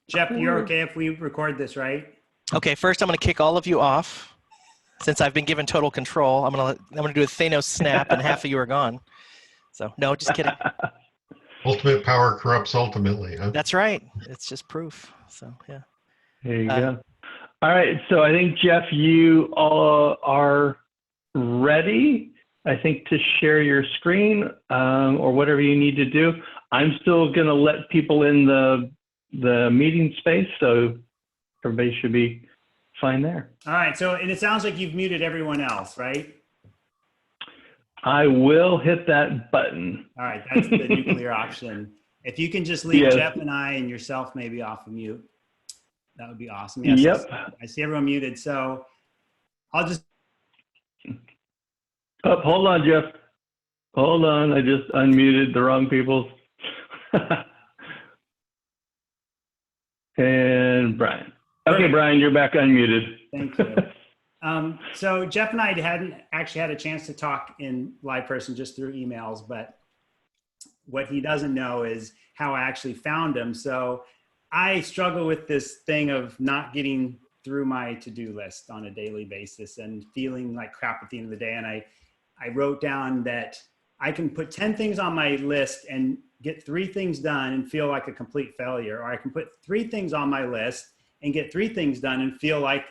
Jeff, you're Cool. okay if we record this, right? Okay, first I'm going to kick all of you off. Since I've been given total control, I'm gonna do a Thanos snap and half of you are gone. So no, just kidding. Ultimate power corrupts ultimately, huh? That's right. It's just proof. So yeah. There you go. All right. So I think, Jeff, you all are ready, I think, to share your screen or whatever you need to do. I'm still going to let people in the meeting space, so everybody should be fine there. All right. So, and it sounds like you've muted everyone else, right? I will hit that button. All right. That's the nuclear option. If you can just leave Yes. Jeff and I and yourself maybe off of mute, that would be awesome. Yes, Yep. I see everyone muted. So I'll just. Oh, hold on, Jeff. Hold on. I just unmuted the wrong people. And Brian. Okay, Brian, you're back unmuted. Thank you. So Jeff and I hadn't actually had a chance to talk in live person, just through emails, but what he doesn't know is how I actually found him. So I struggle with this thing of not getting through my to-do list on a daily basis and feeling like crap at the end of the day. And I wrote down that I can put 10 things on my list and get 3 things done and feel like a complete failure. Or I can put 3 things on my list and get 3 things done and feel like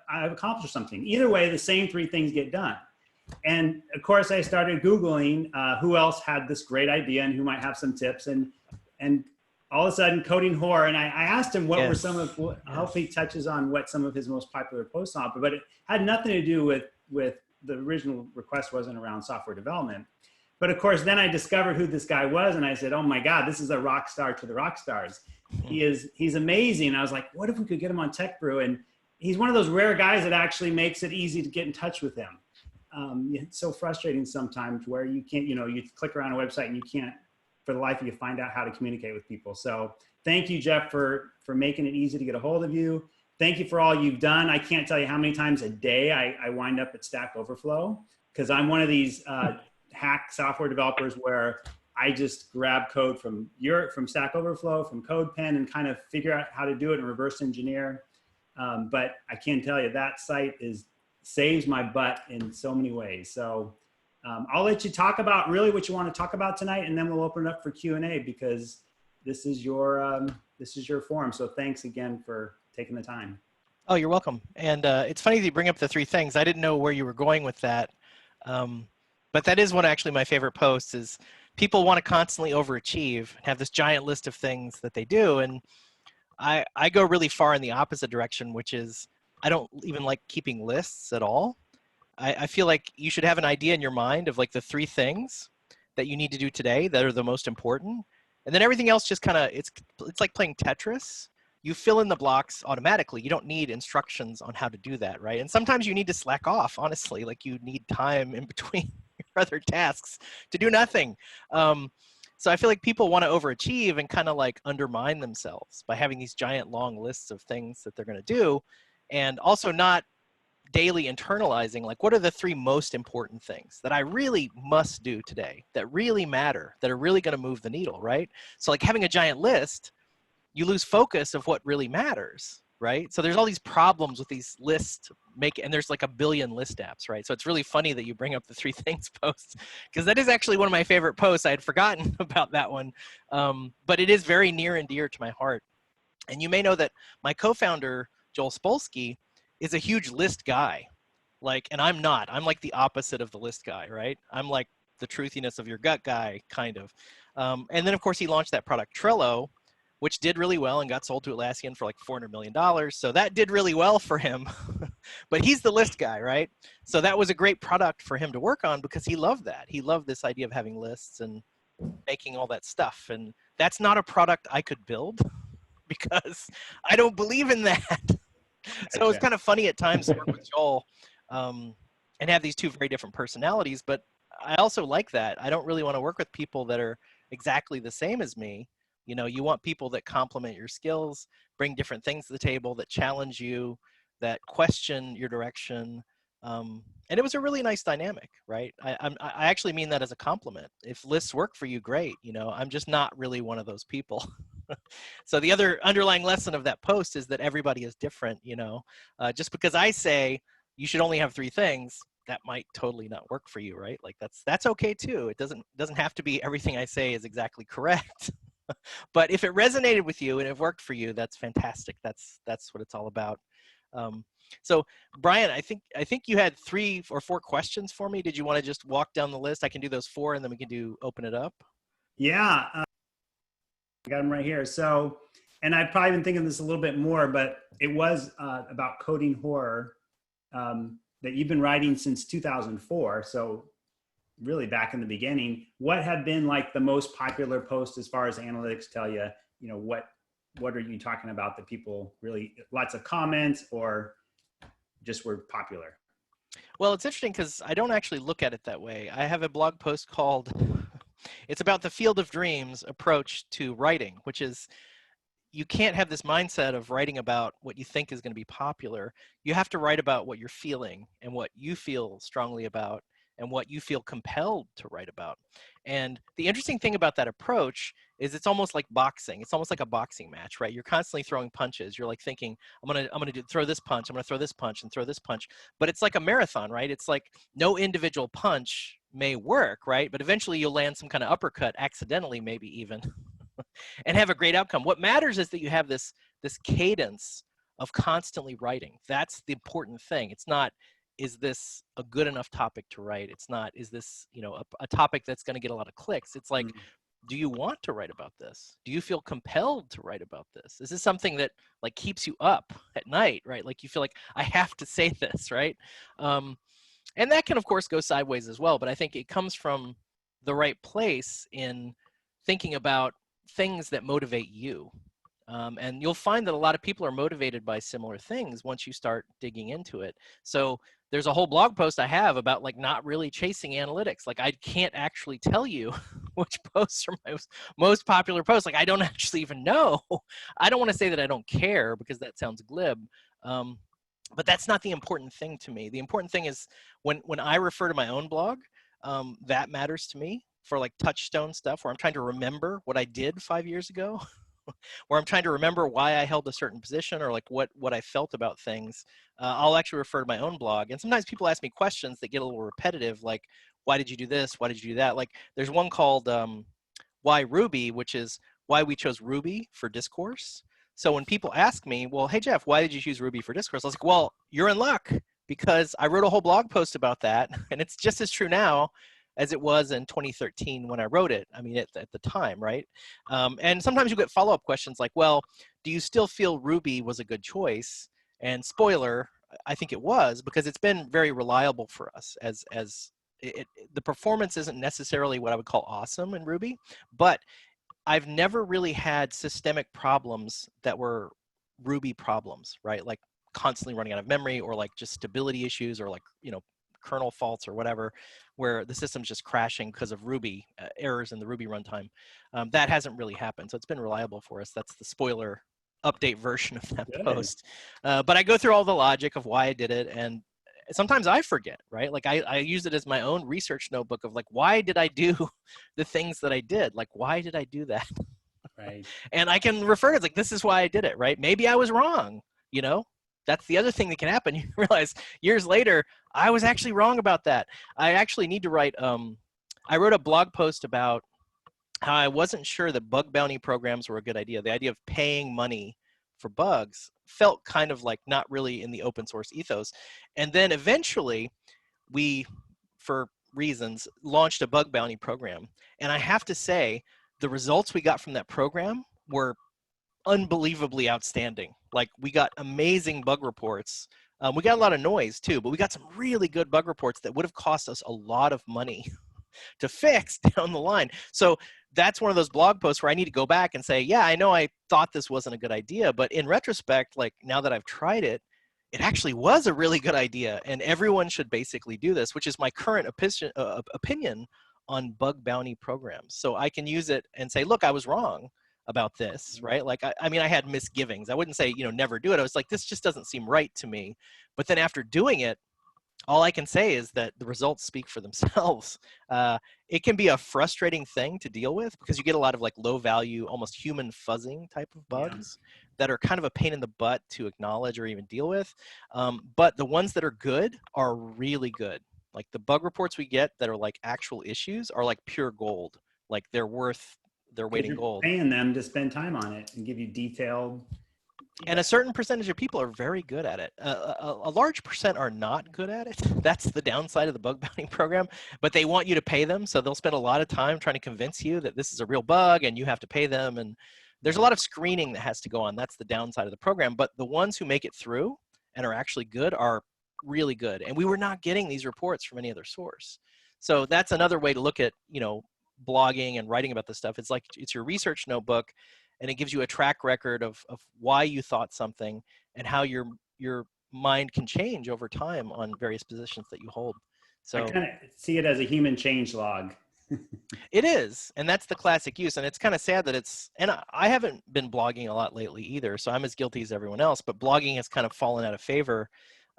I've accomplished something. Either way, the same 3 things get done. And of course, I started Googling who else had this great idea and who might have some tips. And all of a sudden, Coding Horror, and I asked him what were some of, I hope he touches on what some of his most popular posts are, but it had nothing to do with the original request wasn't around software development. But of course, then I discovered who this guy was, and I said, oh my God, this is a rock star to the rock stars. He's amazing. I was like, what if we could get him on TechBrew? And he's one of those rare guys that actually makes it easy to get in touch with him. It's so frustrating sometimes where you can't, you click around a website and you can't, for the life of you, find out how to communicate with people. So thank you, Jeff, for making it easy to get a hold of you. Thank you for all you've done. I can't tell you how many times a day I wind up at Stack Overflow, because I'm one of these hack software developers where I just grab code from Stack Overflow, from CodePen, and kind of figure out how to do it and reverse engineer. But I can tell you that site saves my butt in so many ways. So I'll let you talk about really what you want to talk about tonight, and then we'll open it up for Q&A, because this is your forum. So thanks again for taking the time. Oh, you're welcome. And it's funny that you bring up the 3 things. I didn't know where you were going with that. But that is one actually my favorite posts is people want to constantly overachieve and have this giant list of things that they do. And I go really far in the opposite direction, which is I don't even like keeping lists at all. I feel like you should have an idea in your mind of like the 3 things that you need to do today that are the most important. And then everything else just kind of, it's like playing Tetris. You fill in the blocks automatically. You don't need instructions on how to do that, right? And sometimes you need to slack off, honestly. Like you need time in between your other tasks to do nothing. So I feel like people want to overachieve and kind of like undermine themselves by having these giant long lists of things that they're going to do, and also not daily internalizing like what are the 3 most important things that I really must do today that really matter, that are really going to move the needle, right? So like having a giant list, you lose focus of what really matters, right? So there's all these problems with these lists and there's like a billion list apps, right? So it's really funny that you bring up the 3 things posts, because that is actually one of my favorite posts. I had forgotten about that one, but it is very near and dear to my heart. And you may know that my co-founder, Joel Spolsky, is a huge list guy. Like, and I'm not. I'm like the opposite of the list guy, right? I'm like the truthiness of your gut guy, kind of. And then, of course, he launched that product Trello, which did really well and got sold to Atlassian for like $400 million. So that did really well for him. But he's the list guy, right? So that was a great product for him to work on because he loved that. He loved this idea of having lists and making all that stuff. And that's not a product I could build because I don't believe in that. So it's kind of funny at times to work with Joel and have these 2 very different personalities. But I also like that. I don't really want to work with people that are exactly the same as me. You know, you want people that complement your skills, bring different things to the table, that challenge you, that question your direction. And it was a really nice dynamic, right? I actually mean that as a compliment. If lists work for you, great. You know, I'm just not really one of those people. So the other underlying lesson of that post is that everybody is different, just because I say you should only have 3 things, that might totally not work for you, right? Like that's okay too. It doesn't have to be everything I say is exactly correct. But if it resonated with you and it worked for you, that's fantastic. That's what it's all about. So Brian, I think you had 3 or 4 questions for me. Did you want to just walk down the list? I can do those 4 and then we can open it up. Yeah, I got them right here. So, and I've probably been thinking this a little bit more, but it was about coding horror that you've been writing since 2004. So really back in the beginning. What have been like the most popular posts as far as analytics tell you, what are you talking about that people really, lots of comments or just were popular? Well, it's interesting because I don't actually look at it that way. I have a blog post called, it's about the field of dreams approach to writing, which is you can't have this mindset of writing about what you think is going to be popular. You have to write about what you're feeling and what you feel strongly about and what you feel compelled to write about. And the interesting thing about that approach is it's almost like boxing. It's almost like a boxing match, right? You're constantly throwing punches. You're like thinking, I'm gonna throw this punch, I'm gonna throw this punch and throw this punch. But it's like a marathon, right? It's like no individual punch may work, right? But eventually you'll land some kind of uppercut accidentally, maybe even, and have a great outcome. What matters is that you have this cadence of constantly writing. That's the important thing. It's not, is this a good enough topic to write? It's not, is this, a topic that's going to get a lot of clicks? It's like, do you want to write about this? Do you feel compelled to write about this? Is this something that like keeps you up at night, right? Like you feel like I have to say this, right? And that can of course go sideways as well, but I think it comes from the right place in thinking about things that motivate you. And you'll find that a lot of people are motivated by similar things once you start digging into it. So there's a whole blog post I have about like not really chasing analytics. Like I can't actually tell you which posts are my most popular posts. Like I don't actually even know. I don't want to say that I don't care because that sounds glib. But that's not the important thing to me. The important thing is when I refer to my own blog, that matters to me for like touchstone stuff where I'm trying to remember what I did 5 years ago. Where I'm trying to remember why I held a certain position or like what I felt about things, I'll actually refer to my own blog. And sometimes people ask me questions that get a little repetitive, like, why did you do this? Why did you do that? Like there's one called Why Ruby, which is why we chose Ruby for Discourse. So when people ask me, well, hey, Jeff, why did you choose Ruby for Discourse? I was like, well, you're in luck because I wrote a whole blog post about that. And it's just as true now as it was in 2013 when I wrote it. I mean, at the time, right? And sometimes you get follow-up questions like, well, do you still feel Ruby was a good choice? And spoiler, I think it was because it's been very reliable for us the performance isn't necessarily what I would call awesome in Ruby, but I've never really had systemic problems that were Ruby problems, right? Like constantly running out of memory or like just stability issues or like, kernel faults or whatever, where the system's just crashing because of Ruby errors in the Ruby runtime. That hasn't really happened. So it's been reliable for us. That's the spoiler update version of that post. But I go through all the logic of why I did it. And sometimes I forget, right? Like I use it as my own research notebook of like, why did I do the things that I did? Like, why did I do that? Right. And I can refer to it like, this is why I did it, right? Maybe I was wrong, That's the other thing that can happen. You realize years later, I was actually wrong about that. I actually need to write, I wrote a blog post about how I wasn't sure that bug bounty programs were a good idea. The idea of paying money for bugs felt kind of like not really in the open source ethos. And then eventually we, for reasons, launched a bug bounty program. And I have to say, the results we got from that program were unbelievably outstanding. Like we got amazing bug reports. We got a lot of noise too, but we got some really good bug reports that would have cost us a lot of money to fix down the line. So that's one of those blog posts where I need to go back and say, yeah, I know I thought this wasn't a good idea, but in retrospect, like now that I've tried it, it actually was a really good idea. And everyone should basically do this, which is my current opinion on bug bounty programs. So I can use it and say, look, I was wrong about this, right? Like, I mean, I had misgivings. I wouldn't say, never do it. I was like, this just doesn't seem right to me. But then after doing it, all I can say is that the results speak for themselves. It can be a frustrating thing to deal with because you get a lot of like low value, almost human fuzzing type of bugs that are kind of a pain in the butt to acknowledge or even deal with. But the ones that are good are really good. Like the bug reports we get that are like actual issues are like pure gold. Like they're worth their weight in You're gold. paying them to spend time on it and give you detailed. And a certain percentage of people are very good at it. A large percent are not good at it. That's the downside of the bug bounty program. But they want you to pay them, so they'll spend a lot of time trying to convince you that this is a real bug and you have to pay them. And there's a lot of screening that has to go on. That's the downside of the program. But the ones who make it through and are actually good are really good. And we were not getting these reports from any other source. So that's another way to look at, blogging and writing about this stuff. It's like it's your research notebook, and it gives you a track record of why you thought something and how your mind can change over time on various positions that you hold. So I kind of see it as a human change log. it is, and that's the classic use. And it's kind of sad that and I haven't been blogging a lot lately either, so I'm as guilty as everyone else, but blogging has kind of fallen out of favor.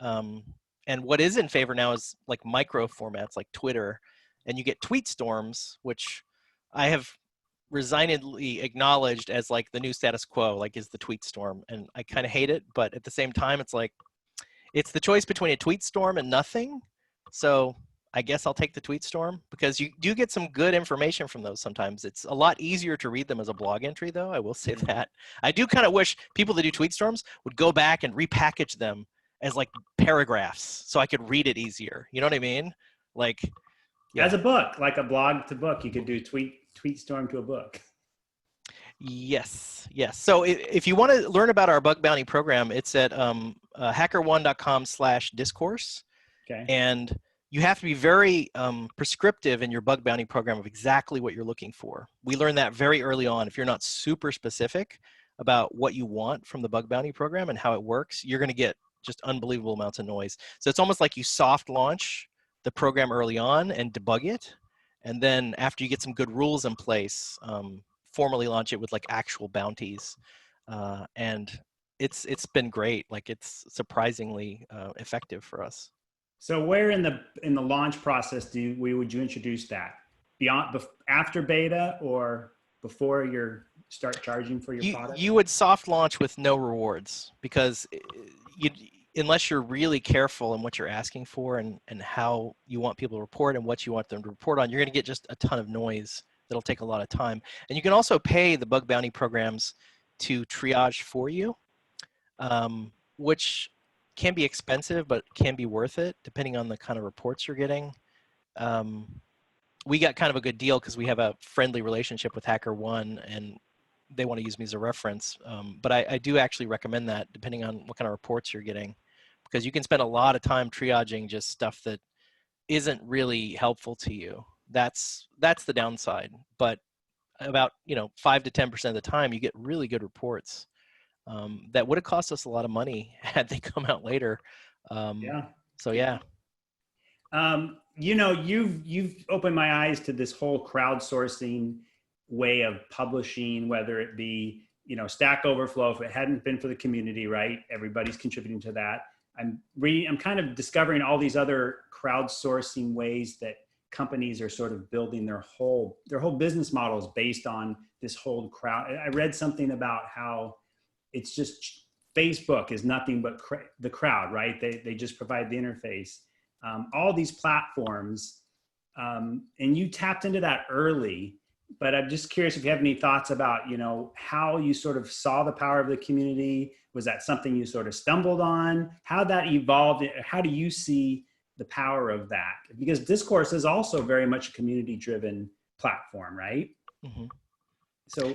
And what is in favor now is like micro formats like Twitter, and you get tweet storms, which I have resignedly acknowledged as like the new status quo, like is the tweet storm. And I kind of hate it, but at the same time, it's like, it's the choice between a tweet storm and nothing. So I guess I'll take the tweet storm because you do get some good information from those sometimes. It's a lot easier to read them as a blog entry though, I will say that. I do kind of wish people that do tweet storms would go back and repackage them as like paragraphs so I could read it easier. You know what I mean? Like, as a book, like a blog to book, you could do tweet storm to a book. Yes. So if you want to learn about our bug bounty program, it's at hackerone.com/discourse. Okay. And you have to be very prescriptive in your bug bounty program of exactly what you're looking for. We learned that very early on. If you're not super specific about what you want from the bug bounty program and how it works, you're going to get just unbelievable amounts of noise. So it's almost like you soft launch the program early on and debug it. And then after you get some good rules in place, formally launch it with like actual bounties. And it's been great. Like it's surprisingly effective for us. So where in the launch process would you introduce that? After beta or before you start charging for your product? You would soft launch with no rewards because unless you're really careful in what you're asking for and how you want people to report and what you want them to report on, you're going to get just a ton of noise that'll take a lot of time. And you can also pay the bug bounty programs to triage for you, which can be expensive, but can be worth it depending on the kind of reports you're getting. We got kind of a good deal because we have a friendly relationship with HackerOne and they want to use me as a reference. But I do actually recommend that depending on what kind of reports you're getting, because you can spend a lot of time triaging just stuff that isn't really helpful to you. That's the downside. But about 5 to 10% of the time, you get really good reports that would have cost us a lot of money had they come out later. So yeah. You've opened my eyes to this whole crowdsourcing way of publishing, whether it be Stack Overflow. If it hadn't been for the community, right, everybody's contributing to that. I'm kind of discovering all these other crowdsourcing ways that companies are sort of building their whole business models based on this whole crowd. I read something about how it's just Facebook is nothing but the crowd, right? They just provide the interface. All these platforms, and you tapped into that early. But I'm just curious if you have any thoughts about, how you sort of saw the power of the community. Was that something you sort of stumbled on? How that evolved? How do you see the power of that? Because Discourse is also very much a community-driven platform, right? Mm-hmm.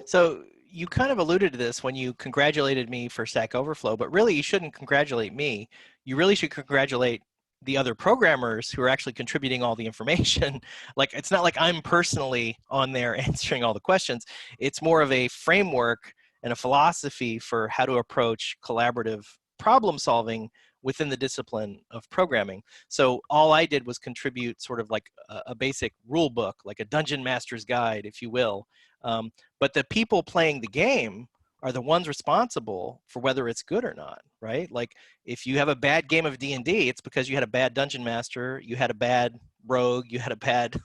So you kind of alluded to this when you congratulated me for Stack Overflow, but really you shouldn't congratulate me. You really should congratulate the other programmers who are actually contributing all the information. Like, it's not like I'm personally on there answering all the questions. It's more of a framework and a philosophy for how to approach collaborative problem solving within the discipline of programming. So all I did was contribute sort of like a basic rule book, like a dungeon master's guide, if you will. But the people playing the game are the ones responsible for whether it's good or not, right? Like if you have a bad game of D&D, it's because you had a bad dungeon master, you had a bad rogue, you had a bad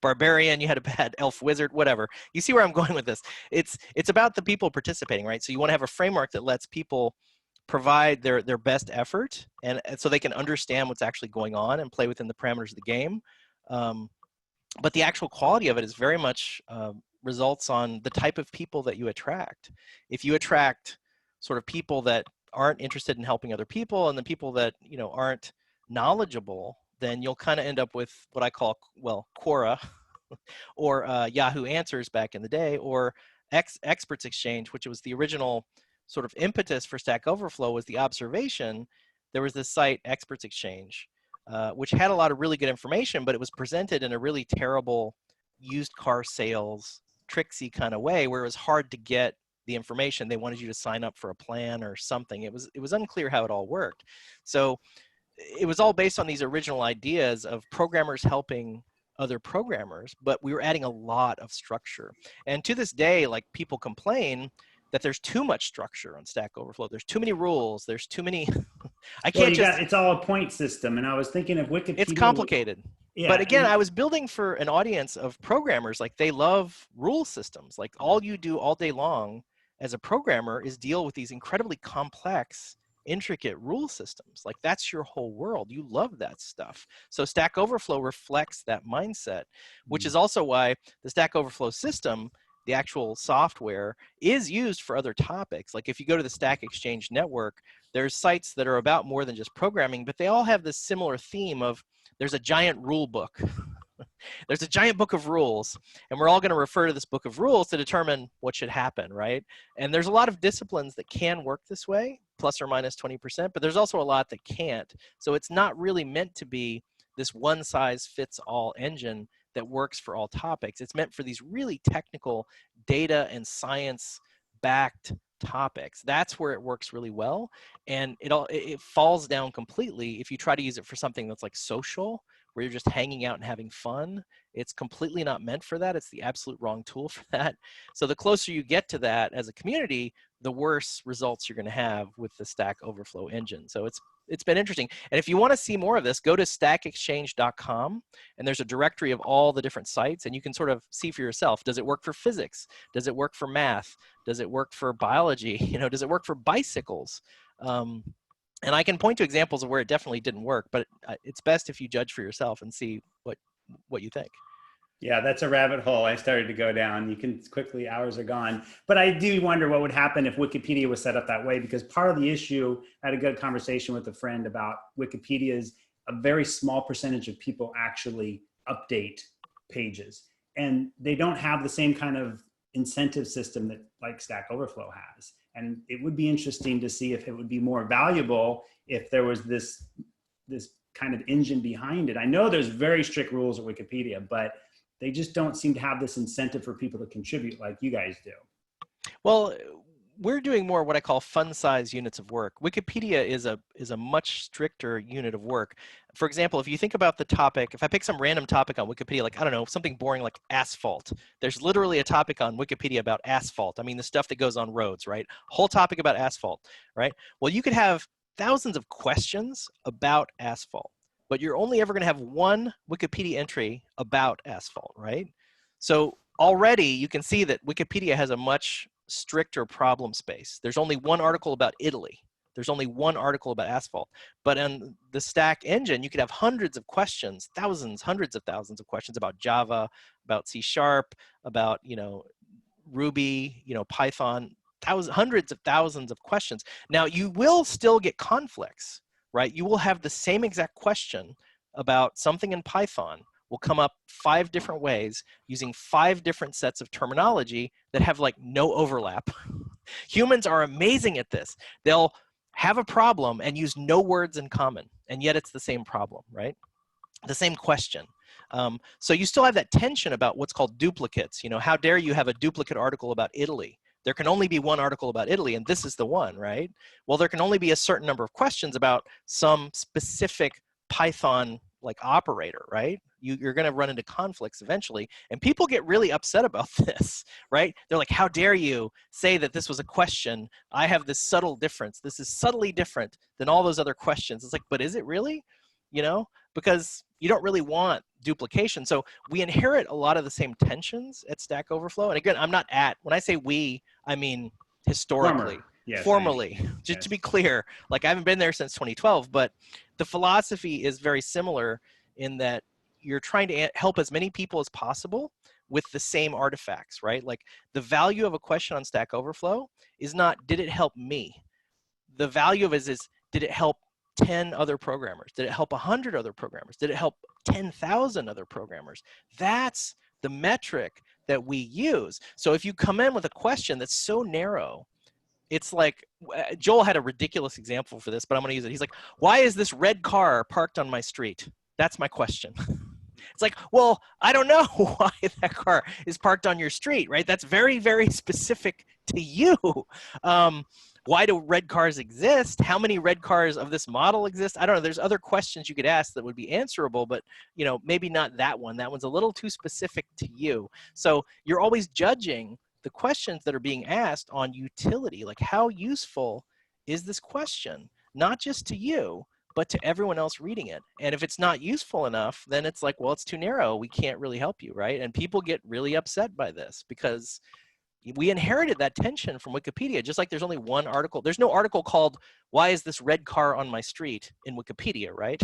barbarian, you had a bad elf wizard, whatever. You see where I'm going with this. It's about the people participating, right? So you want to have a framework that lets people provide their best effort and so they can understand what's actually going on and play within the parameters of the game. But the actual quality of it is very much results on the type of people that you attract. If you attract sort of people that aren't interested in helping other people and the people that, you know, aren't knowledgeable, then you'll kind of end up with what I call, well, Quora or Yahoo Answers back in the day, or Experts Exchange, which was the original sort of impetus for Stack Overflow, was the observation. There was this site, Experts Exchange, which had a lot of really good information, but it was presented in a really terrible used car sales, tricksy kind of way where it was hard to get the information. They wanted you to sign up for a plan or something. It was unclear how it all worked. So it was all based on these original ideas of programmers helping other programmers, but we were adding a lot of structure. And to this day, like, people complain that there's too much structure on Stack Overflow. There's too many rules. There's too many. It's all a point system. And I was thinking of Wikipedia. It's complicated. Yeah, but again, I was building for an audience of programmers. Like, they love rule systems. Like, all you do all day long as a programmer is deal with these incredibly complex, intricate rule systems. Like, that's your whole world. You love that stuff. So Stack Overflow reflects that mindset, which is also why the Stack Overflow system, the actual software, is used for other topics. Like, if you go to the Stack Exchange network, there's sites that are about more than just programming, but they all have this similar theme of there's a giant rule book. There's a giant book of rules, and we're all going to refer to this book of rules to determine what should happen, right? And there's a lot of disciplines that can work this way, plus or minus 20%, but there's also a lot that can't. So it's not really meant to be this one-size-fits-all engine that works for all topics. It's meant for these really technical data and science-backed topics. That's where it works really well, and it falls down completely if you try to use it for something that's like social, where you're just hanging out and having fun. It's completely not meant for that. It's the absolute wrong tool for that. So the closer you get to that as a community, the worse results you're going to have with the Stack Overflow engine. So it's been interesting. And if you want to see more of this, go to stackexchange.com, and there's a directory of all the different sites, and you can sort of see for yourself. Does it work for physics? Does it work for math? Does it work for biology? You know, does it work for bicycles? And I can point to examples of where it definitely didn't work, but it's best if you judge for yourself and see what you think. Yeah, that's a rabbit hole I started to go down. You can quickly, hours are gone. But I do wonder what would happen if Wikipedia was set up that way, because part of the issue, I had a good conversation with a friend about Wikipedia, is a very small percentage of people actually update pages. And they don't have the same kind of incentive system that like Stack Overflow has. And it would be interesting to see if it would be more valuable if there was this kind of engine behind it. I know there's very strict rules at Wikipedia, but they just don't seem to have this incentive for people to contribute like you guys do. Well, we're doing more what I call fun size units of work. Wikipedia is a much stricter unit of work. For example, if you think about the topic, if I pick some random topic on Wikipedia, like, I don't know, something boring like asphalt, there's literally a topic on Wikipedia about asphalt. I mean, the stuff that goes on roads, right? Whole topic about asphalt, right? Well, you could have thousands of questions about asphalt, but you're only ever going to have one Wikipedia entry about asphalt, right? So already you can see that Wikipedia has a much stricter problem space. There's only one article about Italy. There's only one article about asphalt. But in the Stack engine, you could have hundreds of questions, thousands, hundreds of thousands of questions about Java, about C#, about, you know, Ruby, you know, Python, hundreds of thousands of questions. Now, you will still get conflicts, right? You will have the same exact question about something in Python will come up 5 different ways using 5 different sets of terminology that have like no overlap. Humans are amazing at this. They'll have a problem and use no words in common, and yet it's the same problem, right? The same question. So you still have that tension about what's called duplicates. You know, how dare you have a duplicate article about Italy? There can only be one article about Italy, and this is the one, right? Well, there can only be a certain number of questions about some specific Python like operator, right? You're going to run into conflicts eventually. And people get really upset about this, right? They're like, how dare you say that this was a question? I have this subtle difference. This is subtly different than all those other questions. It's like, but is it really? Because you don't really want duplication. So we inherit a lot of the same tensions at Stack Overflow. And again, when I say we, I mean historically. Formally, just to be clear, like I haven't been there since 2012, but the philosophy is very similar in that you're trying to help as many people as possible with the same artifacts, right? Like the value of a question on Stack Overflow is not, did it help me? The value of it is did it help 10 other programmers? Did it help 100 other programmers? Did it help 10,000 other programmers? That's the metric that we use. So if you come in with a question that's so narrow, it's like, Joel had a ridiculous example for this, but I'm going to use it. He's like, why is this red car parked on my street? That's my question. It's like, well, I don't know why that car is parked on your street, right? That's very, very specific to you. Why do red cars exist? How many red cars of this model exist? I don't know. There's other questions you could ask that would be answerable, but maybe not that one. That one's a little too specific to you. So you're always judging the questions that are being asked on utility, like how useful is this question, not just to you, but to everyone else reading it. And if it's not useful enough, then it's like, well, it's too narrow. We can't really help you, right? And people get really upset by this because we inherited that tension from Wikipedia, just like there's only one article. There's no article called, why is this red car on my street in Wikipedia, right?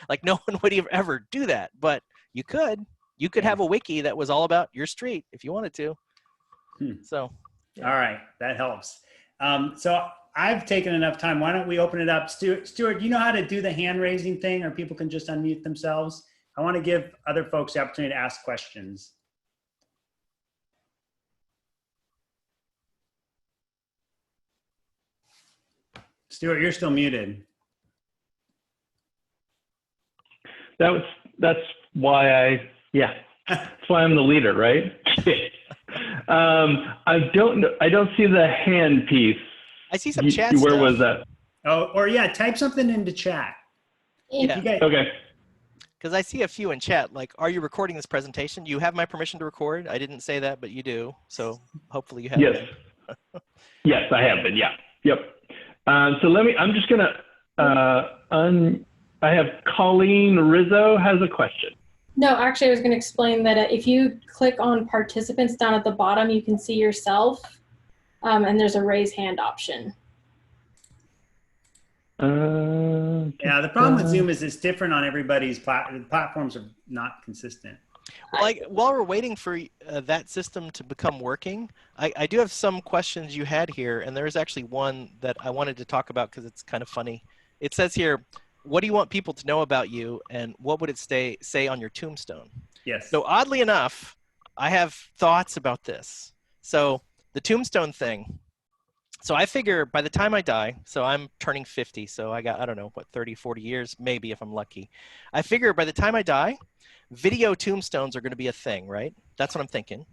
Like no one would ever do that, but you could. You could have a wiki that was all about your street if you wanted to. So, yeah. All right, that helps. So I've taken enough time. Why don't we open it up? Stuart, do you know how to do the hand raising thing, or people can just unmute themselves? I want to give other folks the opportunity to ask questions. Stuart, you're still muted. That's why that's why I'm the leader, right? I don't see the hand piece. I see some chat Where stuff. was that? Oh, or type something into chat. Yeah. Okay. Because I see a few in chat, like, are you recording this presentation? You have my permission to record. I didn't say that, but you do. So hopefully you have. Yes. Yes, I have been. Yeah. Yep. So I'm just going to, I have Colleen Rizzo has a question. No, actually, I was going to explain that if you click on participants down at the bottom, you can see yourself, and there's a raise hand option. Yeah, the problem with Zoom is it's different on everybody's platforms are not consistent. Like while we're waiting for that system to become working, I do have some questions you had here, and there's actually one that I wanted to talk about because it's kind of funny. It says here, what do you want people to know about you, and what would it say on your tombstone? Yes. So oddly enough, I have thoughts about this. So the tombstone thing. So I figure by the time I die, so I'm turning 50, so I got, I don't know, 30, 40 years, maybe if I'm lucky. I figure by the time I die, video tombstones are going to be a thing, right? That's what I'm thinking.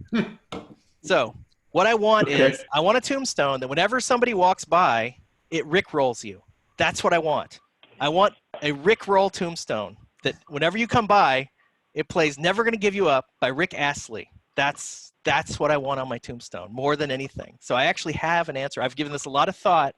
So what I want is, I want a tombstone that whenever somebody walks by, it rickrolls you. That's what I want. I want a rickroll tombstone that whenever you come by, it plays Never Gonna Give You Up by Rick Astley. That's what I want on my tombstone more than anything. So I actually have an answer. I've given this a lot of thought,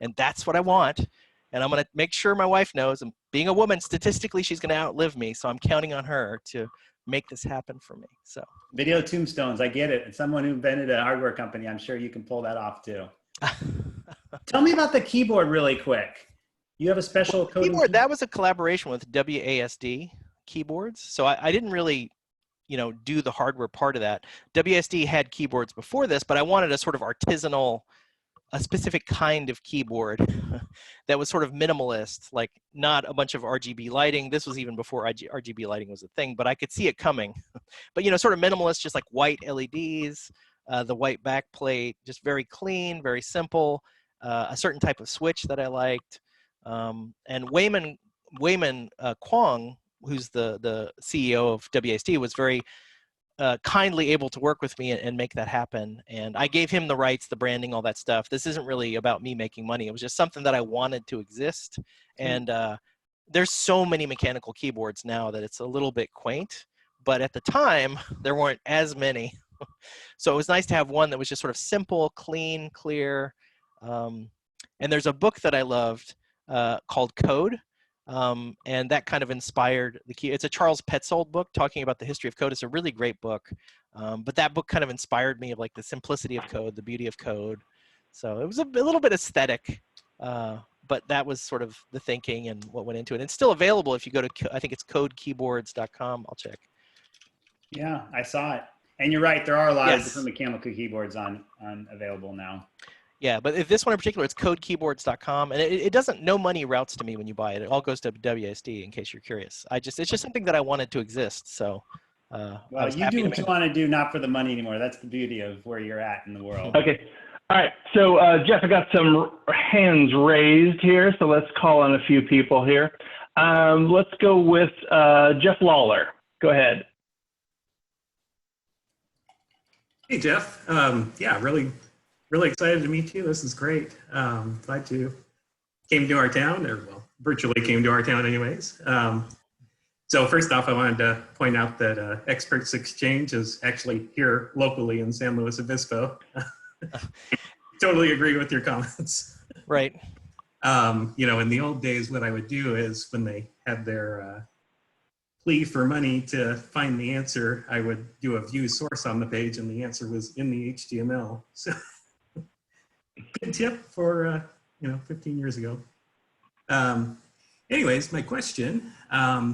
and that's what I want. And I'm going to make sure my wife knows. And being a woman, statistically, she's going to outlive me. So I'm counting on her to make this happen for me. So video tombstones, I get it. As someone who invented a hardware company, I'm sure you can pull that off too. Tell me about the keyboard really quick. You have a special keyboard. That was a collaboration with WASD keyboards. So I didn't really, do the hardware part of that. WASD had keyboards before this, but I wanted a sort of artisanal, a specific kind of keyboard that was sort of minimalist, like not a bunch of RGB lighting. This was even before RGB lighting was a thing, but I could see it coming. But, sort of minimalist, just like white LEDs, the white backplate, just very clean, very simple, a certain type of switch that I liked. And Wayman Kwong, who's the CEO of WASD, was very kindly able to work with me and make that happen. And I gave him the rights, the branding, all that stuff. This isn't really about me making money. It was just something that I wanted to exist. And there's so many mechanical keyboards now that it's a little bit quaint, but at the time there weren't as many. So it was nice to have one that was just sort of simple, clean, clear. And there's a book that I loved called Code. And that kind of inspired the key. It's a Charles Petzold book talking about the history of code. It's a really great book. But that book kind of inspired me of like the simplicity of code, the beauty of code. So it was a little bit aesthetic, but that was sort of the thinking and what went into it. It's still available if you go to, I think it's codekeyboards.com. I'll check. Yeah, I saw it. And you're right, there are a lot of Yes. different mechanical keyboards on available now. Yeah, but if this one in particular, it's codekeyboards.com, and it doesn't, no money routes to me when you buy it. It all goes to WSD in case you're curious. It's just something that I wanted to exist. So, I Well, was you happy do to what you make- want to do, not for the money anymore. That's the beauty of where you're at in the world. Okay. All right. So, Jeff, I got some hands raised here. So let's call on a few people here. Let's go with Jeff Lawler. Go ahead. Hey, Jeff. Yeah, really excited to meet you. This is great. Glad you came to our town, or well, virtually came to our town anyways. So first off, I wanted to point out that Experts Exchange is actually here locally in San Luis Obispo. Totally agree with your comments. Right. You know, in the old days, what I would do is when they had their plea for money to find the answer, I would do a view source on the page, and the answer was in the HTML. So good tip for, 15 years ago. Anyways, my question.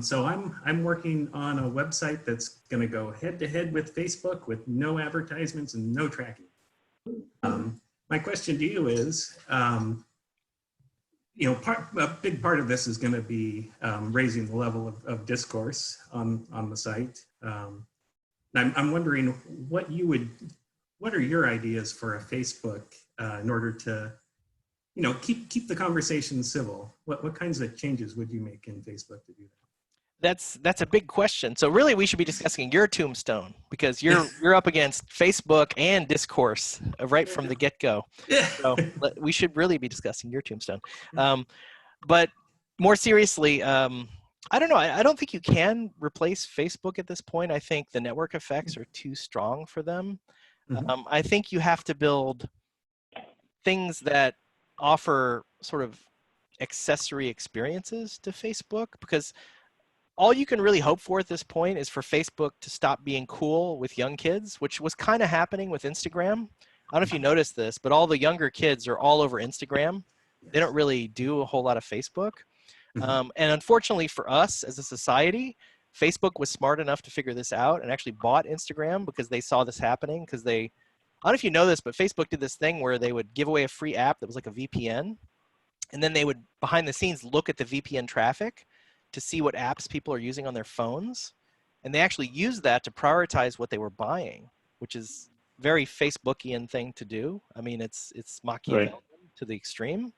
So I'm working on a website that's going to go head to head with Facebook with no advertisements and no tracking. My question to you is, a big part of this is going to be raising the level of discourse on the site. I'm wondering what are your ideas for a Facebook in order to, keep the conversation civil? What kinds of changes would you make in Facebook to do that? That's a big question. So really, we should be discussing your tombstone, because you're up against Facebook and discourse right from the get-go. So we should really be discussing your tombstone. But more seriously, I don't know. I don't think you can replace Facebook at this point. I think the network effects are too strong for them. Mhm. I think you have to build things that offer sort of accessory experiences to Facebook, because all you can really hope for at this point is for Facebook to stop being cool with young kids, which was kind of happening with Instagram. I don't know if you noticed this, but all the younger kids are all over Instagram. They don't really do a whole lot of Facebook. And unfortunately for us as a society, Facebook was smart enough to figure this out and actually bought Instagram because they saw this happening. Because I don't know if you know this, but Facebook did this thing where they would give away a free app that was like a VPN. And then they would, behind the scenes, look at the VPN traffic to see what apps people are using on their phones. And they actually used that to prioritize what they were buying, which is very Facebookian thing to do. I mean, it's Machiavellian to the extreme,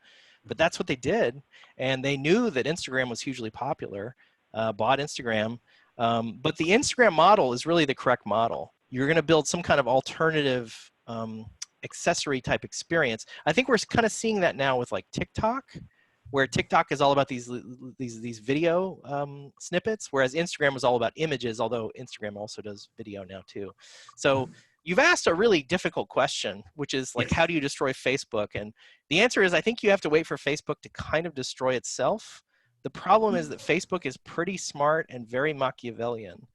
but that's what they did. And they knew that Instagram was hugely popular, bought Instagram. But the Instagram model is really the correct model. You're going to build some kind of alternative accessory type experience. I think we're kind of seeing that now with like TikTok, where TikTok is all about these video snippets, whereas Instagram was all about images, although Instagram also does video now too. So you've asked a really difficult question, which is like, how do you destroy Facebook? And the answer is, I think you have to wait for Facebook to kind of destroy itself. The problem is that Facebook is pretty smart and very Machiavellian.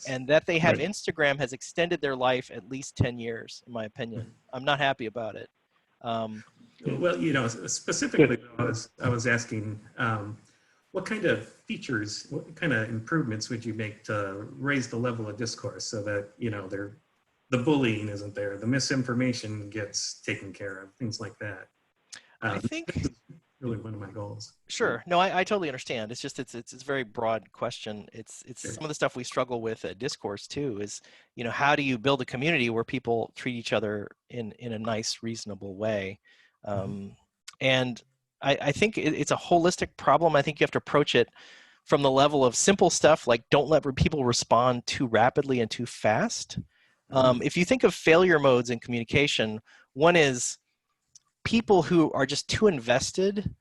And that they have Instagram has extended their life at least 10 years, in my opinion. I'm not happy about it. Well, specifically, I was asking, what kind of features, what kind of improvements would you make to raise the level of discourse so that, the bullying isn't there, the misinformation gets taken care of, things like that? I think this is really one of my goals. Sure. No, I totally understand. It's just it's a very broad question. It's some of the stuff we struggle with at Discourse too. Is how do you build a community where people treat each other in a nice, reasonable way? And I think it's a holistic problem. I think you have to approach it from the level of simple stuff like don't let people respond too rapidly and too fast. If you think of failure modes in communication, one is people who are just too invested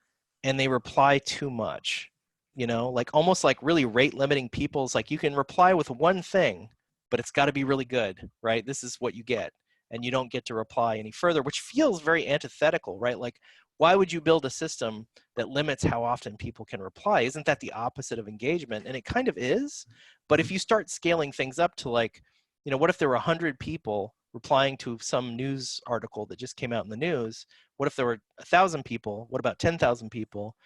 and they reply too much. you know, like almost like really rate limiting people's, like you can reply with one thing, but it's got to be really good, right? This is what you get. And you don't get to reply any further, which feels very antithetical, right? Like, why would you build a system that limits how often people can reply? Isn't that the opposite of engagement? And it kind of is. But if you start scaling things up to like, you know, what if there were 100 people replying to some news article that just came out in the news? What if there were 1,000 people? What about 10,000 people?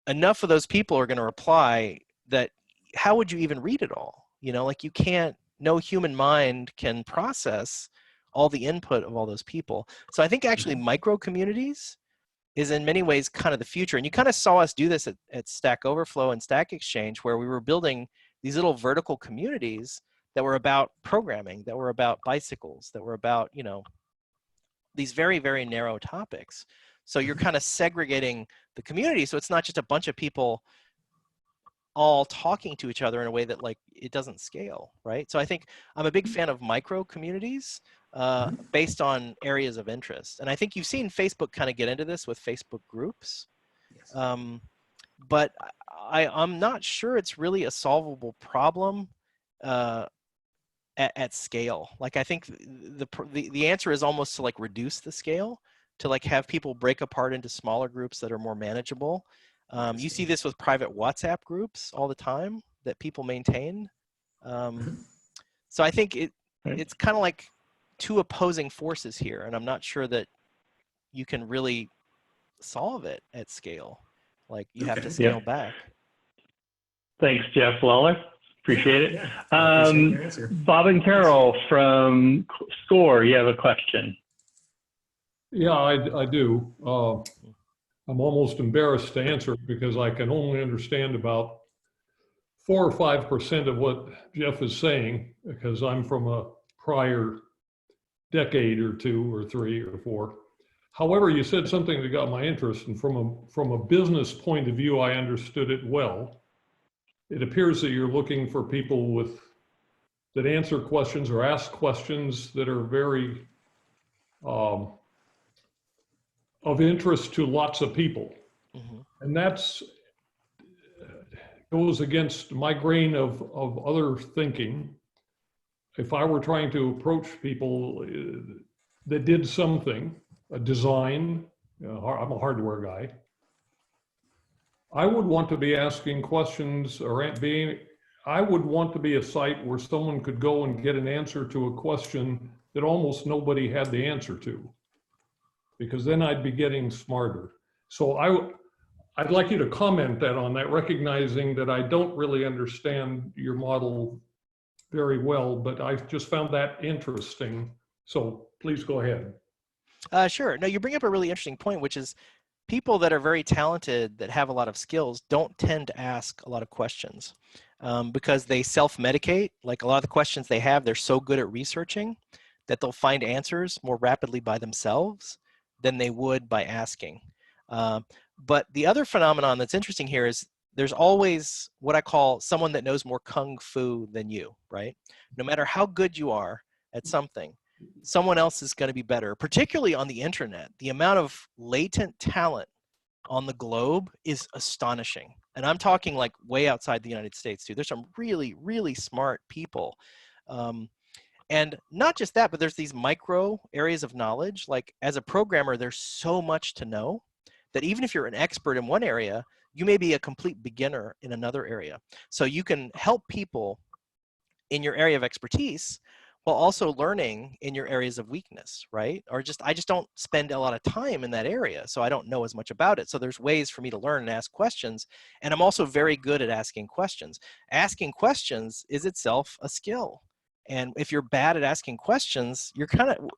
Enough of those people are going to reply that how would you even read it all? You know, like you can't, no human mind can process all the input of all those people. So I think actually micro communities is in many ways kind of the future. And you kind of saw us do this at Stack Overflow and Stack Exchange, where we were building these little vertical communities that were about programming, that were about bicycles, that were about, you know, these very, very narrow topics. So you're kind of segregating the community. So it's not just a bunch of people all talking to each other in a way that like it doesn't scale, right? So I think I'm a big fan of micro communities based on areas of interest. And I think you've seen Facebook kind of get into this with Facebook groups. Yes. But I'm not sure it's really a solvable problem at scale. Like I think the answer is almost to like reduce the scale, to like have people break apart into smaller groups that are more manageable. You see this with private WhatsApp groups all the time that people maintain. So I think it's kind of like two opposing forces here, and I'm not sure that you can really solve it at scale. Like you have to scale back. Thanks, Jeff Lawler. Appreciate it. Yeah, I appreciate your answer. Bob and Carol from SCORE, you have a question. Yeah, I do. I'm almost embarrassed to answer it because I can only understand about 4 or 5% of what Jeff is saying, because I'm from a prior decade or 2 or 3 or 4. However, you said something that got my interest, and from a business point of view, I understood it well. It appears that you're looking for people that answer questions or ask questions that are very of interest to lots of people. And that's goes against my grain of other thinking. If I were trying to approach people that did something, a design, I'm a hardware guy, I would want to be asking questions, or I would want to be a site where someone could go and get an answer to a question that almost nobody had the answer to, because then I'd be getting smarter. So I'd like you to comment on that, recognizing that I don't really understand your model very well, but I just found that interesting. So please go ahead. Sure. No, you bring up a really interesting point, which is people that are very talented, that have a lot of skills, don't tend to ask a lot of questions because they self-medicate. Like a lot of the questions they have, they're so good at researching that they'll find answers more rapidly by themselves than they would by asking. But the other phenomenon that's interesting here is there's always what I call someone that knows more kung fu than you, right? No matter how good you are at something, someone else is going to be better, particularly on the internet. The amount of latent talent on the globe is astonishing. And I'm talking like way outside the United States too. There's some really, really smart people. And not just that, but there's these micro areas of knowledge. Like as a programmer, there's so much to know that even if you're an expert in one area, you may be a complete beginner in another area. So you can help people in your area of expertise while also learning in your areas of weakness, right? Or I just don't spend a lot of time in that area, so I don't know as much about it. So there's ways for me to learn and ask questions. And I'm also very good at asking questions. Asking questions is itself a skill. And if you're bad at asking questions, you're kind of,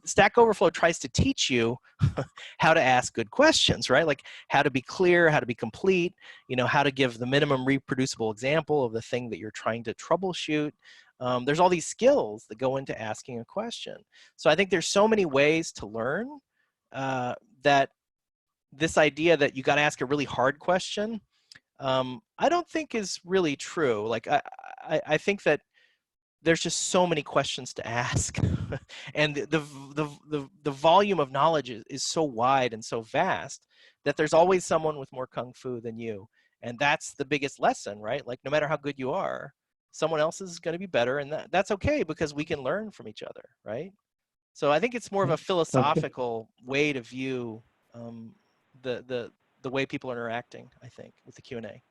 Stack Overflow tries to teach you how to ask good questions, right? Like how to be clear, how to be complete, you know, how to give the minimum reproducible example of the thing that you're trying to troubleshoot. There's all these skills that go into asking a question. So I think there's so many ways to learn that this idea that you got to ask a really hard question, I don't think is really true. Like I think that there's just so many questions to ask and the volume of knowledge is so wide and so vast that there's always someone with more kung fu than you. And that's the biggest lesson, right? Like no matter how good you are, someone else is going to be better, and that's okay because we can learn from each other, right? So I think it's more of a philosophical way to view the way people are interacting, I think, with the Q&A.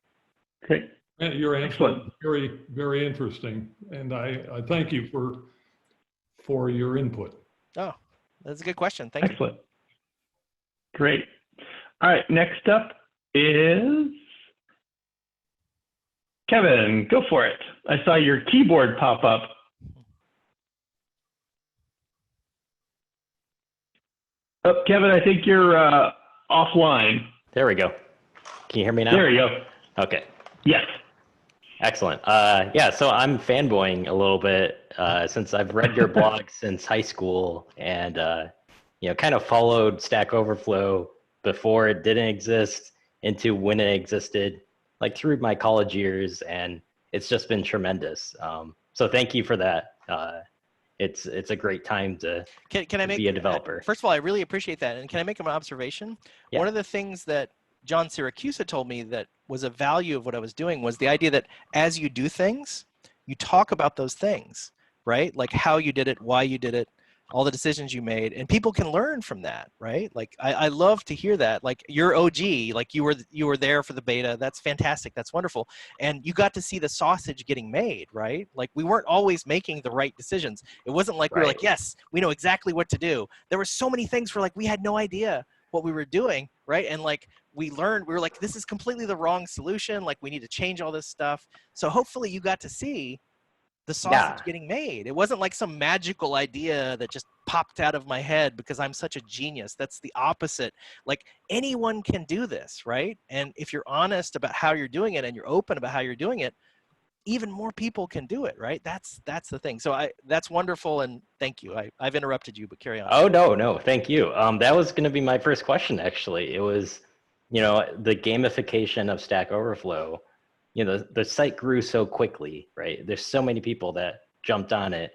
Great. Your answer Excellent. is very, very interesting, and I thank you for your input. Oh, that's a good question. Thank you. Excellent. Great. All right, next up is Kevin. Go for it. I saw your keyboard pop up. Oh, Kevin, I think you're offline. There we go. Can you hear me now? There you go. Okay. Yes. Excellent. Yeah, so I'm fanboying a little bit since I've read your blog since high school and kind of followed Stack Overflow before it didn't exist into when it existed, like through my college years, and it's just been tremendous. So thank you for that. It's a great time to be a developer. First of all, I really appreciate that. And can I make an observation? Yeah. One of the things that John Siracusa told me that was a value of what I was doing was the idea that as you do things, you talk about those things, right? Like how you did it, why you did it, all the decisions you made, and people can learn from that, right? Like I love to hear that. Like you're OG, like you were there for the beta. That's fantastic. That's wonderful. And you got to see the sausage getting made, right? Like we weren't always making the right decisions. It wasn't like we were like, yes, we know exactly what to do. There were so many things where like we had no idea what we were doing, right? And like we learned, we were like, this is completely the wrong solution. Like we need to change all this stuff. So hopefully you got to see the sausage getting made. It wasn't like some magical idea that just popped out of my head because I'm such a genius. That's the opposite. Like anyone can do this, right? And if you're honest about how you're doing it and you're open about how you're doing it, even more people can do it, right? That's the thing. So that's wonderful, and thank you. I've interrupted you, but carry on. Oh, no, thank you. That was going to be my first question, actually. It was, the gamification of Stack Overflow. The site grew so quickly, right? There's so many people that jumped on it.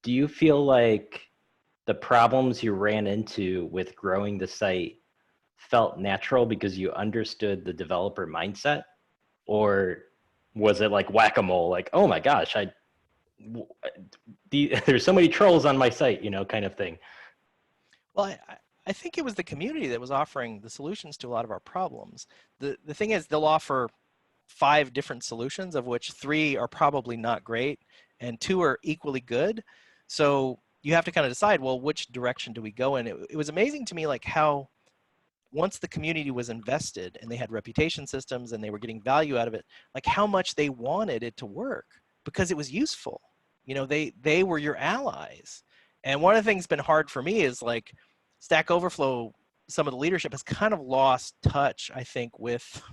Do you feel like the problems you ran into with growing the site felt natural because you understood the developer mindset? Or was it like whack-a-mole, like, oh my gosh, there's so many trolls on my site, kind of thing? Well, I think it was the community that was offering the solutions to a lot of our problems. The thing is, they'll offer 5 different solutions, of which 3 are probably not great and 2 are equally good. So you have to kind of decide, well, which direction do we go in? It was amazing to me, like how once the community was invested and they had reputation systems and they were getting value out of it, like how much they wanted it to work because it was useful. They were your allies. And one of the things that's been hard for me is like Stack Overflow, some of the leadership has kind of lost touch, I think, with,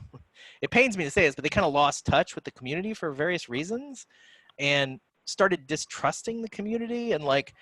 it pains me to say this, but they kind of lost touch with the community for various reasons and started distrusting the community. And like,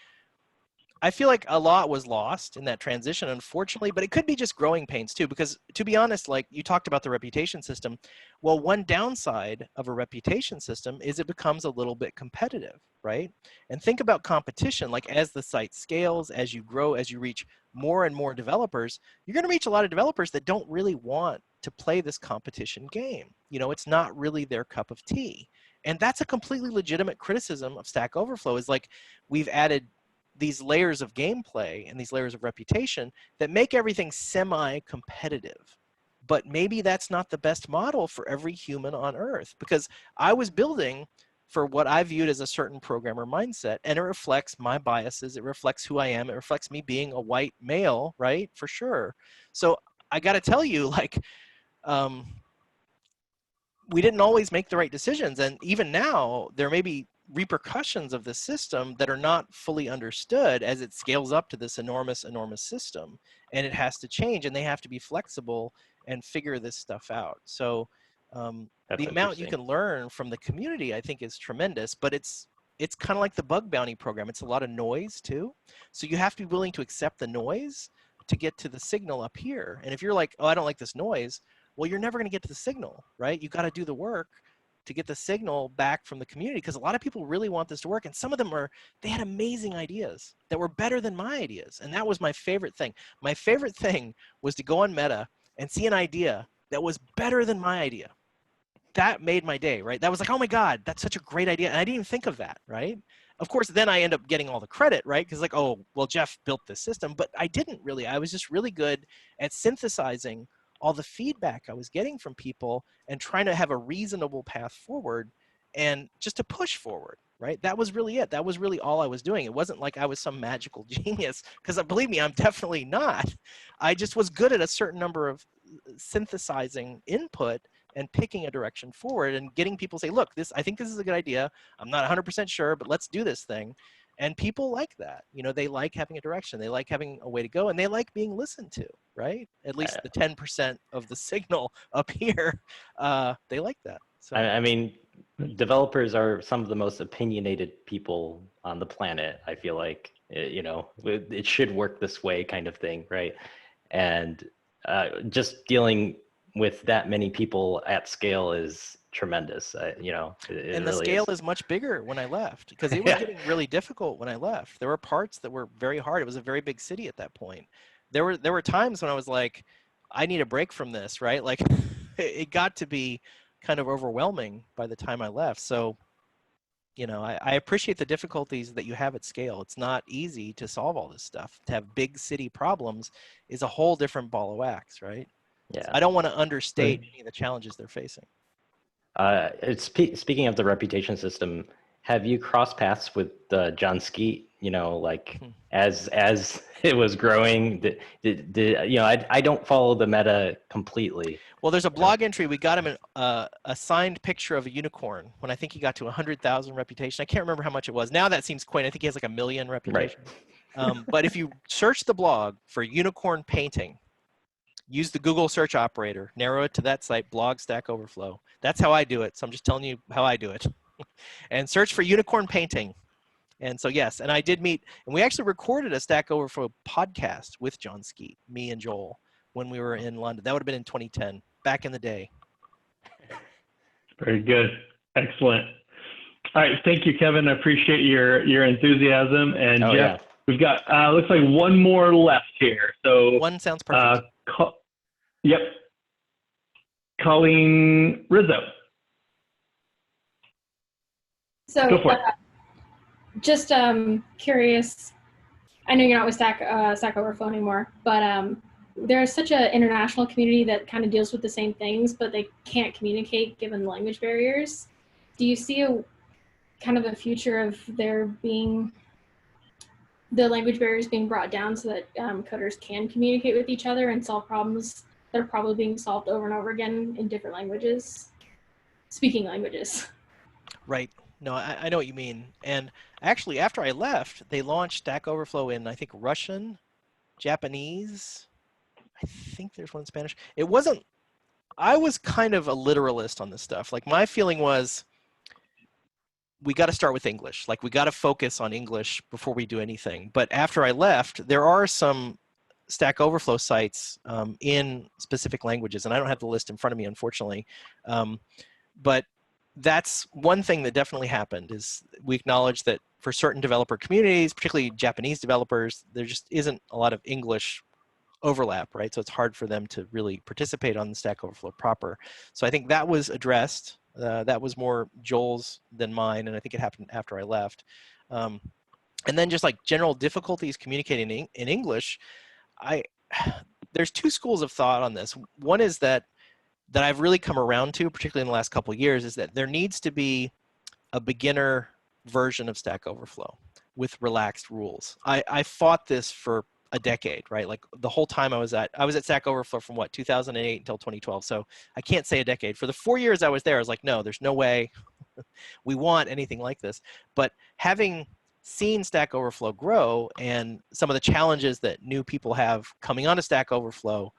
I feel like a lot was lost in that transition, unfortunately, but it could be just growing pains too, because to be honest, like you talked about the reputation system. Well, one downside of a reputation system is it becomes a little bit competitive, right? And think about competition, like as the site scales, as you grow, as you reach more and more developers, you're going to reach a lot of developers that don't really want to play this competition game. It's not really their cup of tea. And that's a completely legitimate criticism of Stack Overflow, is like we've added these layers of gameplay and these layers of reputation that make everything semi-competitive. But maybe that's not the best model for every human on earth, because I was building for what I viewed as a certain programmer mindset, and it reflects my biases, it reflects who I am, it reflects me being a white male, right? For sure. So I got to tell you, like, we didn't always make the right decisions. And even now, there may be repercussions of the system that are not fully understood as it scales up to this enormous system, and it has to change, and they have to be flexible and figure this stuff out. So the amount you can learn from the community, I think, is tremendous, but it's kind of like the bug bounty program. It's a lot of noise too. So you have to be willing to accept the noise to get to the signal up here. And if you're like, oh, I don't like this noise, well, you're never going to get to the signal, right? You got to do the work to get the signal back from the community, because a lot of people really want this to work. And some of them they had amazing ideas that were better than my ideas. And that was my favorite thing. My favorite thing was to go on Meta and see an idea that was better than my idea. that made my day, right? That was like, oh my God, that's such a great idea. And I didn't even think of that, right? Of course, then I end up getting all the credit, right? Because like, oh, well, Jeff built this system, but I didn't really. I was just really good at synthesizing all the feedback I was getting from people and trying to have a reasonable path forward and just to push forward, right? That was really it. That was really all I was doing. It wasn't like I was some magical genius, because believe me, I'm definitely not. I just was good at a certain number of synthesizing input and picking a direction forward and getting people to say, look, I think this is a good idea. I'm not 100% sure, but let's do this thing. And people like that. You know, they like having a direction. They like having a way to go, and they like being listened to, right? At least the 10% of the signal up here, they like that. So I mean, developers are some of the most opinionated people on the planet. I feel like, you know, it should work this way kind of thing, right? And just dealing with that many people at scale is tremendous. You know, and the really scale is much bigger when I left, because it was getting really difficult when I left. There were parts that were very hard. It was a very big city at that point. There were times when I was like, I need a break from this, right? Like it got to be kind of overwhelming by the time I left. So, you know, I appreciate the difficulties that you have at scale. It's not easy to solve all this stuff. To have big city problems is a whole different ball of wax, right? Yeah. So I don't want to understate any of the challenges they're facing. Speaking of the reputation system, have you crossed paths with John Skeet? You know, like as it was growing, did you know? I don't follow the meta completely. Well, there's a blog entry. We got him a signed picture of a unicorn when I think he got to 100,000 reputation. I can't remember how much it was. Now that seems quaint. I think he has like 1 million reputation. Right. But if you search the blog for unicorn painting, use the Google search operator, narrow it to that site, blog Stack Overflow. That's how I do it. So I'm just telling you how I do it. And search for unicorn painting. And so, yes, and I did meet, and we actually recorded a Stack Overflow podcast with John Skeet, me and Joel, when we were in London. That would have been in 2010, back in the day. Very good. Excellent. All right. Thank you, Kevin. I appreciate your enthusiasm. And Jeff, we've got, looks like one more left here. So one sounds perfect. Yep. Colleen Rizzo. So go for it. Just curious, I know you're not with Stack Overflow anymore, but there's such an international community that kind of deals with the same things, but they can't communicate given language barriers. Do you see a kind of a future of there being the language barriers being brought down so that coders can communicate with each other and solve problems that are probably being solved over and over again in different languages, speaking languages? Right. No, I know what you mean. And actually, after I left, they launched Stack Overflow in, I think, Russian, Japanese. I think there's one in Spanish. It wasn't, I was kind of a literalist on this stuff. Like, my feeling was, we got to start with English. Like, we got to focus on English before we do anything. But after I left, there are some Stack Overflow sites in specific languages, and I don't have the list in front of me, unfortunately. But that's one thing that definitely happened, is we acknowledge that for certain developer communities, particularly Japanese developers, there just isn't a lot of English overlap, right? So it's hard for them to really participate on the Stack Overflow proper. So I think that was addressed. That was more Joel's than mine, and I think it happened after I left. And then just like general difficulties communicating in English, there's two schools of thought on this. One is that I've really come around to, particularly in the last couple of years, is that there needs to be a beginner version of Stack Overflow with relaxed rules. I fought this for a decade, right? Like the whole time I was at Stack Overflow from 2008 until 2012. So I can't say a decade. For the 4 years I was there, I was like, no, there's no way we want anything like this. But having seen Stack Overflow grow and some of the challenges that new people have coming onto Stack Overflow,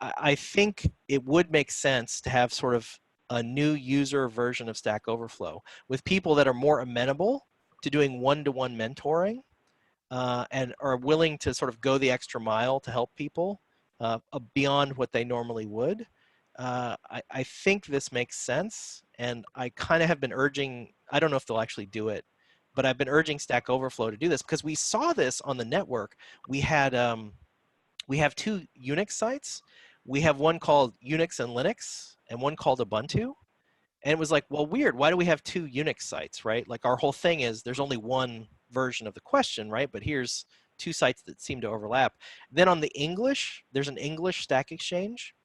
I think it would make sense to have sort of a new user version of Stack Overflow with people that are more amenable to doing one-to-one mentoring and are willing to sort of go the extra mile to help people beyond what they normally would. I think this makes sense, and I kind of have been urging, I don't know if they'll actually do it, but I've been urging Stack Overflow to do this because we saw this on the network. We have two Unix sites. We have one called Unix and Linux, and one called Ubuntu. And it was like, well, weird. Why do we have 2 Unix sites, right? Like our whole thing is there's only one version of the question, right? But here's 2 sites that seem to overlap. Then on the English, there's an English Stack Exchange.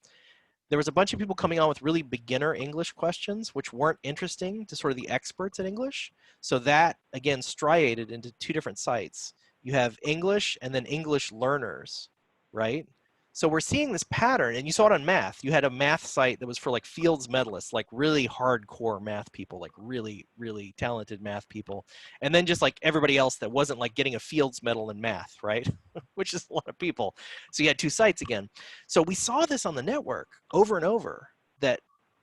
There was a bunch of people coming on with really beginner English questions, which weren't interesting to sort of the experts in English. So that, again, striated into 2 different sites. You have English and then English learners, right? So we're seeing this pattern, and you saw it on math. You had a math site that was for like Fields medalists, like really hardcore math people, like really, really talented math people. And then just like everybody else that wasn't like getting a Fields medal in math, right? Which is a lot of people. So you had 2 sites again. So we saw this on the network over and over, that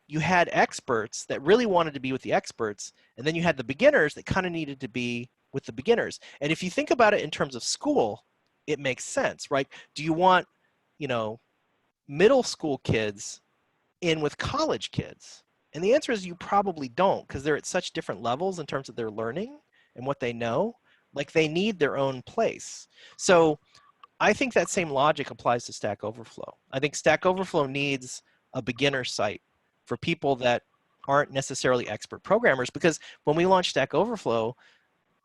you had experts that really wanted to be with the experts, and then you had the beginners that kind of needed to be with the beginners. And if you think about it in terms of school, it makes sense, right? Do you want, you know, middle school kids in with college kids? And the answer is you probably don't, because they're at such different levels in terms of their learning and what they know. Like they need their own place. So I think that same logic applies to Stack Overflow. I think Stack Overflow needs a beginner site for people that aren't necessarily expert programmers, because when we launched Stack Overflow,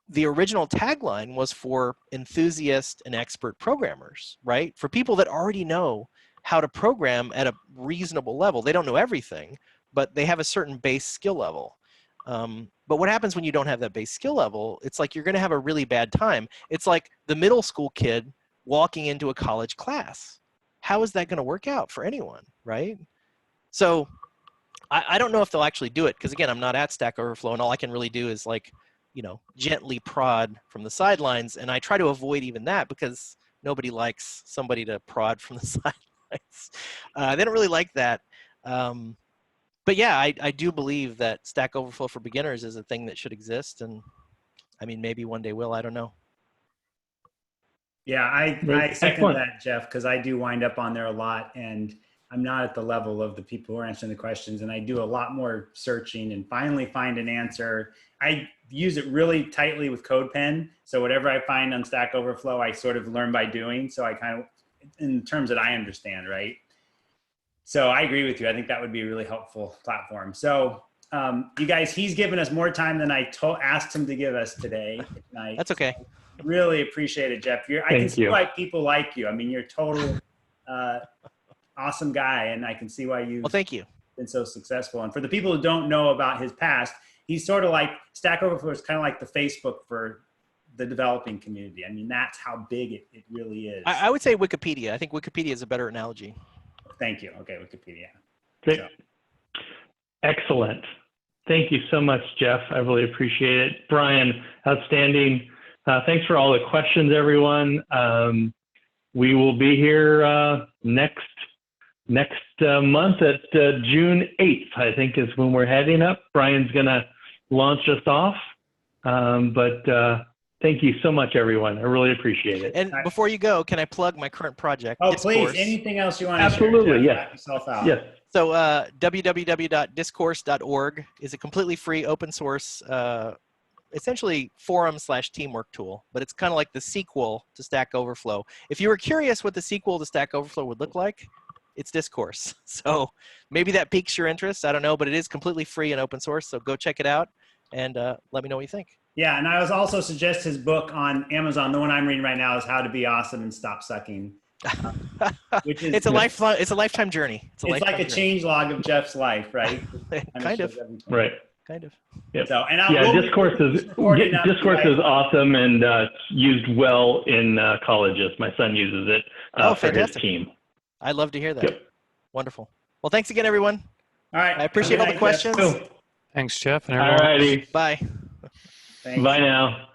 the original tagline was for enthusiast and expert programmers, right? For people that already know how to program at a reasonable level. They don't know everything, but they have a certain base skill level. But what happens when you don't have that base skill level? It's like you're going to have a really bad time. It's like the middle school kid walking into a college class. How is that going to work out for anyone, right? So I don't know if they'll actually do it, because again, I'm not at Stack Overflow, and all I can really do is like, you know, gently prod from the sidelines. And I try to avoid even that, because nobody likes somebody to prod from the sidelines. They don't really like that. But yeah, I do believe that Stack Overflow for beginners is a thing that should exist. And I mean, maybe one day will, I don't know. Yeah, I second that, Jeff, because I do wind up on there a lot, and I'm not at the level of the people who are answering the questions, and I do a lot more searching and finally find an answer. I use it really tightly with CodePen, so whatever I find on Stack Overflow, I sort of learn by doing, so I kind of, in terms that I understand, right? So I agree with you. I think that would be a really helpful platform. So you guys, he's given us more time than I asked him to give us today. Tonight. That's okay. Really appreciate it, Jeff. I can see why people like you. I mean, you're a total awesome guy, and I can see why you've thank you. Been so successful. And for the people who don't know about his past, he's sort of like, Stack Overflow is kind of like the Facebook for the developing community. I mean, that's how big it really is. I would say Wikipedia. I think Wikipedia is a better analogy. Thank you. Okay, Wikipedia. Great. So. Excellent. Thank you so much, Jeff. I really appreciate it. Brian, outstanding. Thanks for all the questions, everyone. We will be here next month at June 8th, I think is when we're heading up. Brian's going to launch us off. But thank you so much, everyone. I really appreciate it. And before you go, can I plug my current project? Oh, Discourse. Please. Anything else you want to Absolutely, share? yes. Yes. So www.discourse.org is a completely free open source, essentially forum/teamwork tool, but it's kind of like the sequel to Stack Overflow. If you were curious what the sequel to Stack Overflow would look like, it's Discourse. So maybe that piques your interest. I don't know, but it is completely free and open source. So go check it out and let me know what you think. Yeah, and I was also suggest his book on Amazon. The one I'm reading right now is How to Be Awesome and Stop Sucking. Which is it's a lifetime journey. It's like a change log of Jeff's life, right? Kind of. Right. Kind of. Yep. So, and Discourse is awesome and used well in colleges. My son uses it for his team. I'd love to hear that. Yep. Wonderful. Well, thanks again, everyone. All right. I appreciate all the questions. Jeff. Thanks, Jeff. All righty. Bye. Thanks. Bye now.